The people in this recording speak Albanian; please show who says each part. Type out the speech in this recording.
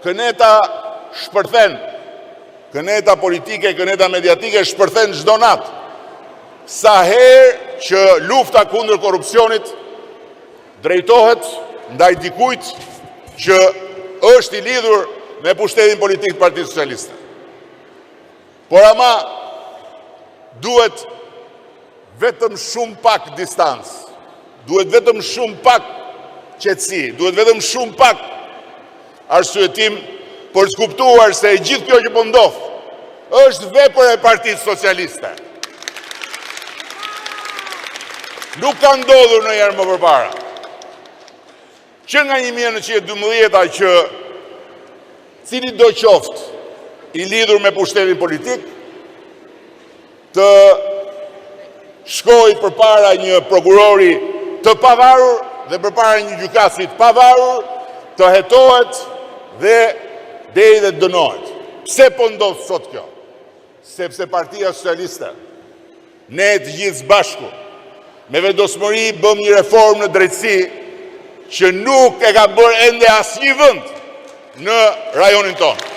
Speaker 1: këneta shpërthen, këneta politike, këneta mediatike shpërthen çdo natë. Sa herë që lufta kundër korrupsionit drejtohet ndaj dikujt që është i lidhur me pushtetin politik të Partisë Socialiste. Por ama duhet vetëm shumë pak distancë, duhet vetëm shumë pak qetësi, duhet vetëm shumë pak arsyetim për të kuptuar se gjithë kjo që po ndodh është vepër e Partisë Socialiste. Nuk ka ndodhur ndonjëherë më përpara. Që nga 1912 që cili do qoftë i lidhur me pushtetin politik të shkojë përpara një prokurori të pavarur dhe përpara një gjykatësi të pavarur, të hetohet dhe deri dhe dënohet. Pse po ndodh sot kjo? Sepse Partia Socialiste, ne të gjithë bashku, me vendosmëri bëm një reformë në drejtësi që nuk e ka bërë ende asnjë vend në rajonin tonë.